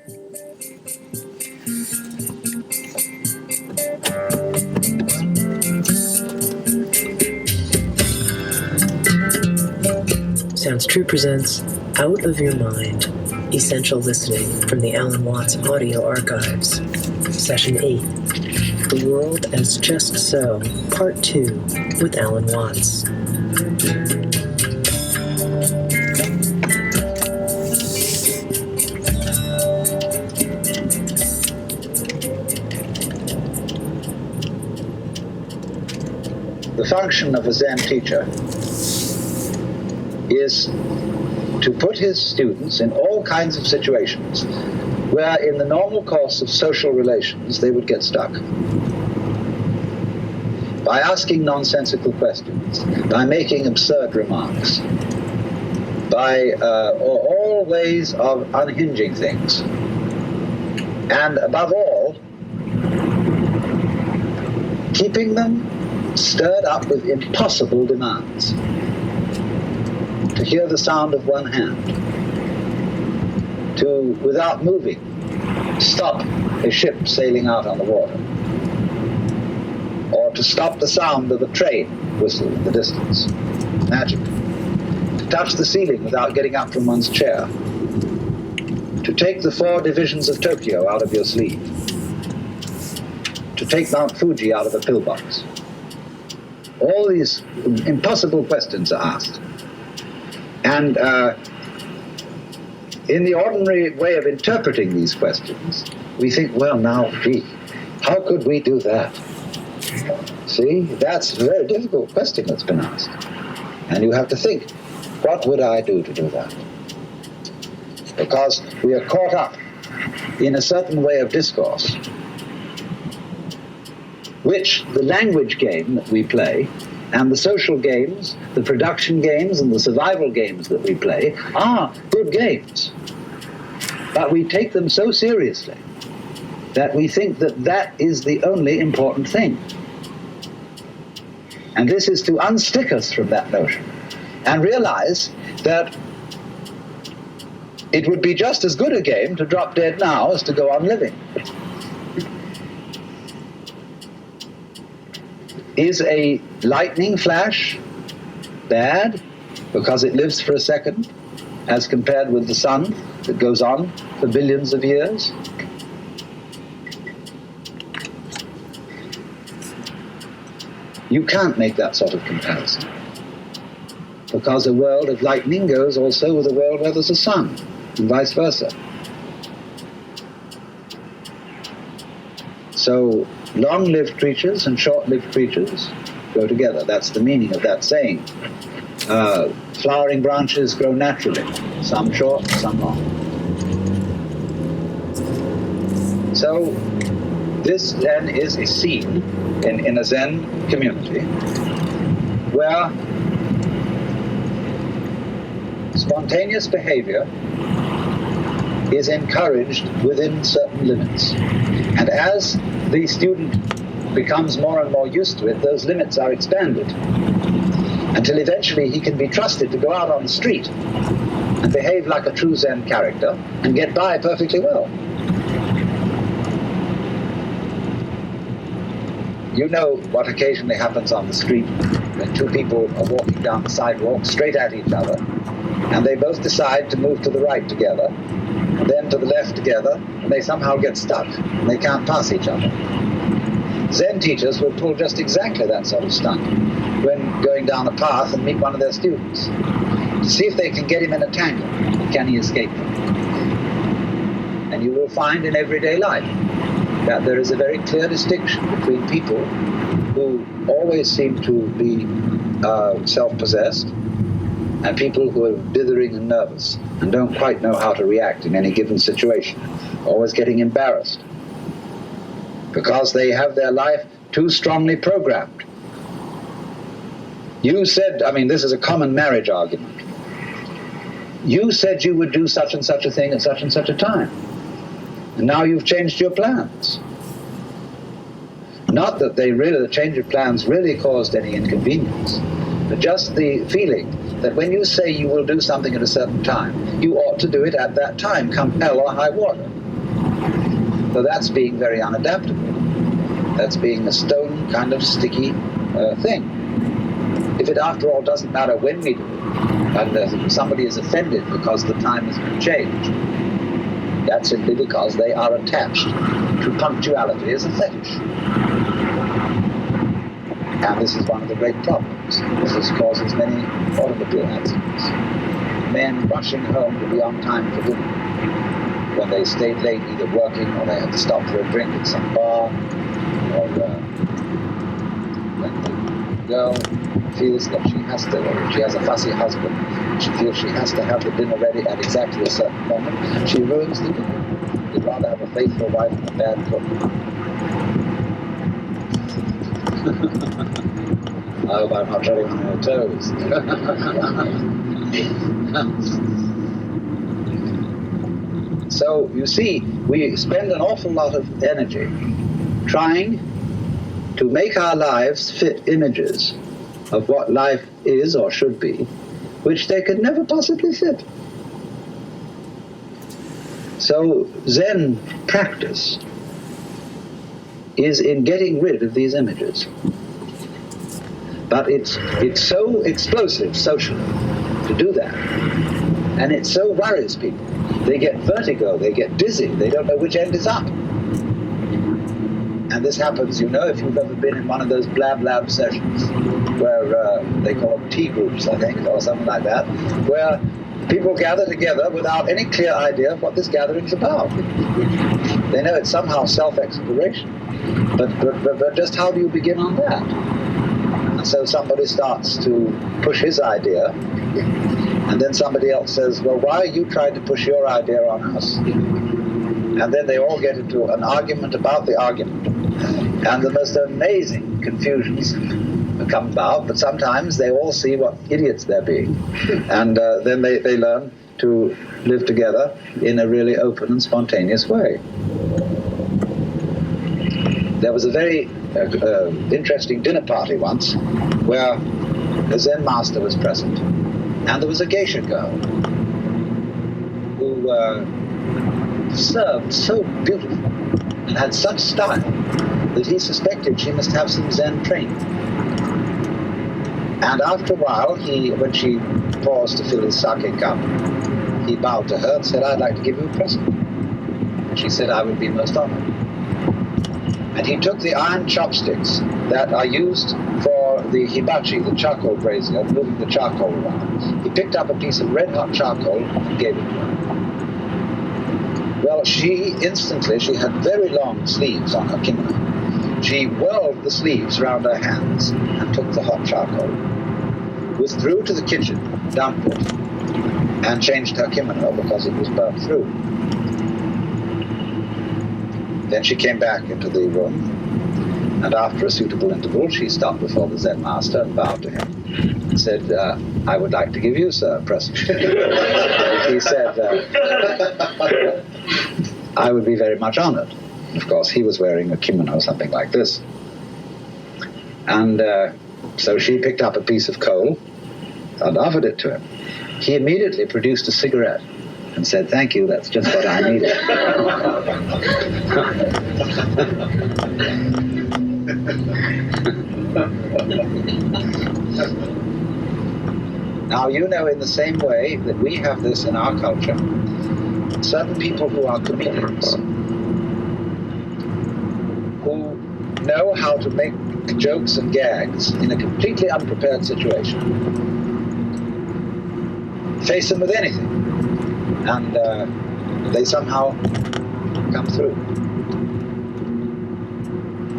Sounds True presents Out of Your Mind, Essential Listening from the Alan Watts Audio Archives. Session 8, The World as Just So, Part 2, with Alan Watts. The function of a Zen teacher is to put his students in all kinds of situations where in the normal course of social relations they would get stuck. By asking nonsensical questions, by making absurd remarks, by all ways of unhinging things, and above all, keeping them stirred up with impossible demands. To hear the sound of one hand, to, without moving, stop a ship sailing out on the water, or to stop the sound of a train whistle in the distance. Magic. To touch the ceiling without getting up from one's chair. To take the 4 divisions of Tokyo out of your sleeve. To take Mount Fuji out of a pillbox. All these impossible questions are asked. And in the ordinary way of interpreting these questions, we think, well, now, gee, how could we do that? See, that's a very difficult question that's been asked. And you have to think, what would I do to do that? Because we are caught up in a certain way of discourse, which the language game that we play and the social games, the production games, and the survival games that we play are good games. But we take them so seriously that we think that that is the only important thing. And this is to unstick us from that notion and realize that it would be just as good a game to drop dead now as to go on living. Is a lightning flash bad because it lives for a second as compared with the sun that goes on for billions of years? You can't make that sort of comparison, because a world of lightning goes also with a world where there's a sun, and vice versa. So long-lived creatures and short-lived creatures go together. That's the meaning of that saying. Flowering branches grow naturally, some short, some long. So this then is a scene in a Zen community where spontaneous behavior is encouraged within certain limits. And as the student becomes more and more used to it, those limits are expanded until eventually he can be trusted to go out on the street and behave like a true Zen character and get by perfectly well. You know what occasionally happens on the street when 2 people are walking down the sidewalk straight at each other, and they both decide to move to the right together, and then to the left together, and they somehow get stuck, and they can't pass each other. Zen teachers will pull just exactly that sort of stunt when going down a path and meet one of their students, to see if they can get him in a tangle. Can he escape them? And you will find in everyday life that there is a very clear distinction between people who always seem to be self-possessed and people who are dithering and nervous and don't quite know how to react in any given situation, always getting embarrassed because they have their life too strongly programmed. You said, this is a common marriage argument. You said you would do such and such a thing at such and such a time. And now you've changed your plans. Not that the change of plans really caused any inconvenience, but just the feeling that when you say you will do something at a certain time, you ought to do it at that time, come hell or high water. So that's being very unadaptable. That's being a stone kind of sticky thing. If it after all doesn't matter when we do it, and somebody is offended because the time has been changed, that's simply because they are attached to punctuality as a fetish. And this is one of the great problems. This causes many automobile accidents. Men rushing home to be on time for dinner when they stayed late, either working or they had to stop for a drink at some bar, or when the girl feels that she has to, or if she has a fussy husband, she feels she has to have the dinner ready at exactly a certain moment, she ruins the dinner. You'd rather have a faithful wife than a bad cook. I hope I'm not treading on your toes. So, you see, we spend an awful lot of energy trying to make our lives fit images of what life is or should be, which they could never possibly fit. So, Zen practice is in getting rid of these images. But it's so explosive socially to do that. And it so worries people. They get vertigo, they get dizzy, they don't know which end is up. And this happens, you know, if you've ever been in one of those blab sessions where they call them tea groups, I think, or something like that, where people gather together without any clear idea of what this gathering's about. They know it's somehow self-exploration, but just how do you begin on that? And so somebody starts to push his idea, and then somebody else says, well, why are you trying to push your idea on us? And then they all get into an argument about the argument. And the most amazing confusions come about, but sometimes they all see what idiots they're being. And then they learn to live together in a really open and spontaneous way. There was a very interesting dinner party once where the Zen master was present, and there was a geisha girl who served so beautifully and had such style that he suspected she must have some Zen training. And after a while, when she paused to fill his sake cup, he bowed to her and said, I'd like to give you a present. And she said, I would be most honored. And he took the iron chopsticks that are used for the hibachi, the charcoal brazier, moving the charcoal around. He picked up a piece of red-hot charcoal and gave it to her. Well, she had very long sleeves on her kimono. She whirled the sleeves around her hands and took the hot charcoal, withdrew to the kitchen, dumped it, and changed her kimono because it was burnt through. Then she came back into the room, and after a suitable interval, she stopped before the Zen master and bowed to him and said, I would like to give you, sir, a present. He said, I would be very much honored. Of course, he was wearing a kimono, something like this. And so she picked up a piece of coal and offered it to him. He immediately produced a cigarette and said, thank you, that's just what I needed. Now, you know, in the same way that we have this in our culture, certain people who are comedians, who know how to make jokes and gags in a completely unprepared situation, face them with anything, and they somehow come through.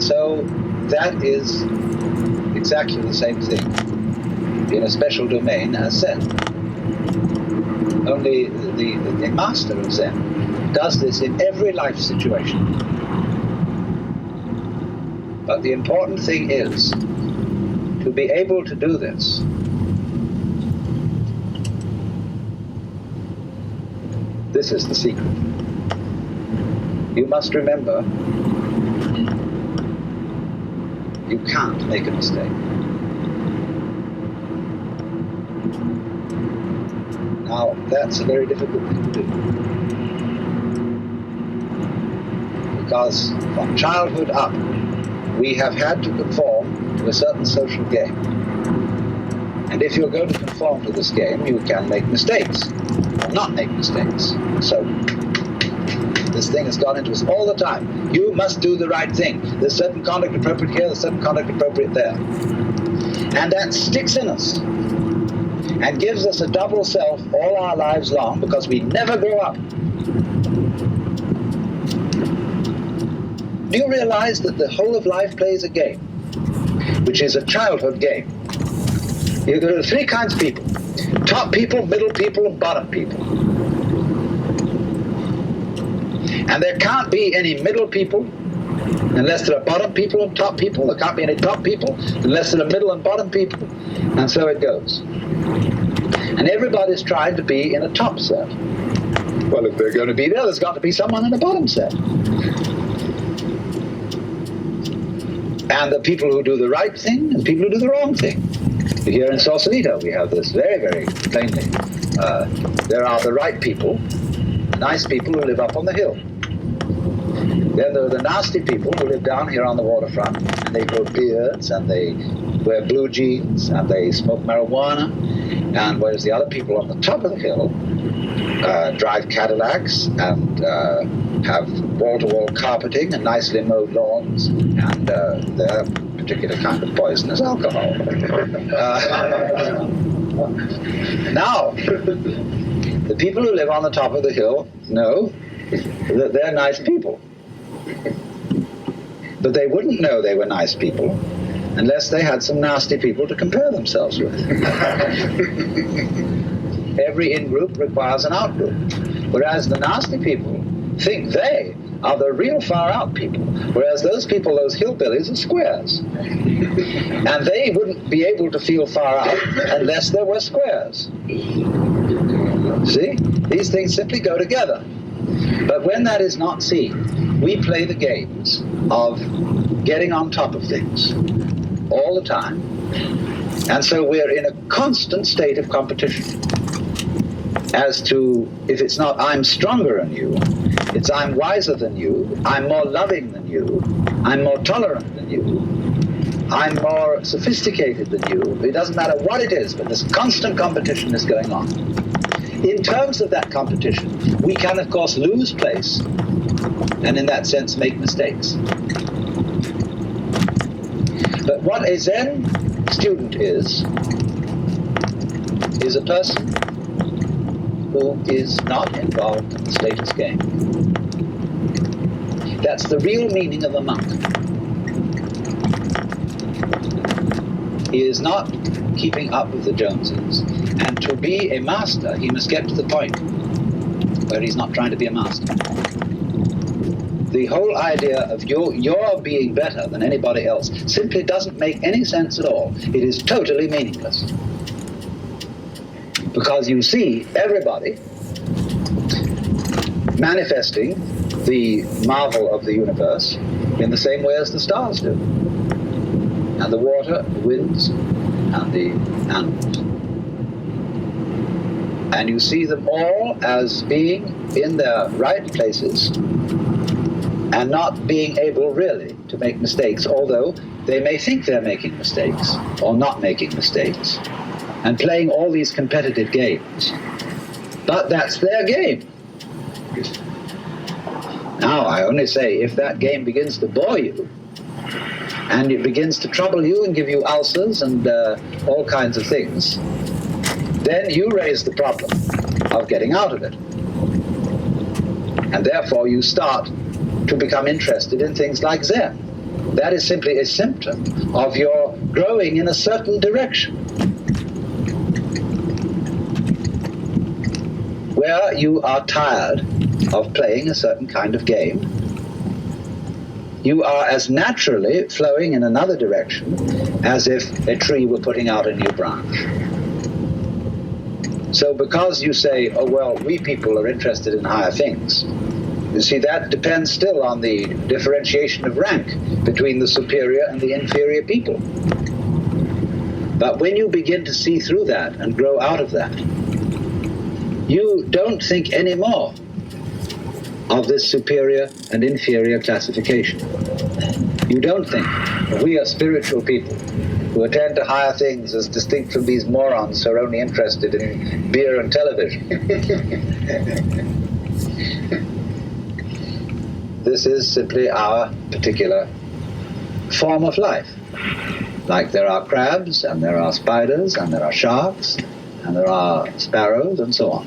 So that is exactly the same thing in a special domain as Zen. Only the master of Zen does this in every life situation. But the important thing is to be able to do this This is the secret. You must remember, you can't make a mistake. Now, that's a very difficult thing to do. because from childhood up, we have had to conform to a certain social game. And if you're going to conform to this game, you can make mistakes, or not make mistakes. So, this thing has gone into us all the time. You must do the right thing. There's certain conduct appropriate here, there's certain conduct appropriate there. And that sticks in us and gives us a double self all our lives long because we never grow up. Do you realize that the whole of life plays a game, which is a childhood game? There are three kinds of people: top people, middle people, and bottom people. And there can't be any middle people unless there are bottom people and top people. There can't be any top people unless there are middle and bottom people. And so it goes. And everybody's trying to be in a top set. Well, if they're going to be there, there's got to be someone in a bottom set. And the people who do the right thing and people who do the wrong thing. Here in Sausalito, we have this very, very plainly. There are the right people, nice people who live up on the hill. Then there are the nasty people who live down here on the waterfront, and they grow beards, and they wear blue jeans, and they smoke marijuana. And whereas the other people on the top of the hill drive Cadillacs and have wall-to-wall carpeting and nicely mowed lawns, and their particular kind of poison is alcohol. Now, the people who live on the top of the hill know that they're nice people. But they wouldn't know they were nice people unless they had some nasty people to compare themselves with. Every in-group requires an out-group. Whereas the nasty people think they are the real far-out people. Whereas those people, those hillbillies, are squares. And they wouldn't be able to feel far out unless there were squares. See? These things simply go together. But when that is not seen, we play the games of getting on top of things all the time. And so we're in a constant state of competition as to, if it's not I'm stronger than you, it's I'm wiser than you, I'm more loving than you, I'm more tolerant than you, I'm more sophisticated than you. It doesn't matter what it is, but this constant competition is going on. In terms of that competition, we can, of course, lose place and in that sense make mistakes. But what a Zen student is a person who is not involved in the status game. That's the real meaning of a monk. He is not keeping up with the Joneses. And to be a master, he must get to the point where he's not trying to be a master. The whole idea of your being better than anybody else simply doesn't make any sense at all. It is totally meaningless. Because you see everybody manifesting the marvel of the universe in the same way as the stars do. And the water, the winds, and the animals. And you see them all as being in their right places and not being able really to make mistakes, although they may think they're making mistakes or not making mistakes and playing all these competitive games. But that's their game. Now, I only say, if that game begins to bore you, and it begins to trouble you and give you ulcers and all kinds of things, then you raise the problem of getting out of it. And therefore you start to become interested in things like Zen. That is simply a symptom of your growing in a certain direction, where you are tired of playing a certain kind of game. You are as naturally flowing in another direction as if a tree were putting out a new branch. So because you say, oh well, we people are interested in higher things, you see, that depends still on the differentiation of rank between the superior and the inferior people. But when you begin to see through that and grow out of that, you don't think anymore of this superior and inferior classification. You don't think that we are spiritual people who attend to higher things as distinct from these morons who are only interested in beer and television. This is simply our particular form of life. Like there are crabs, and there are spiders, and there are sharks, and there are sparrows, and so on.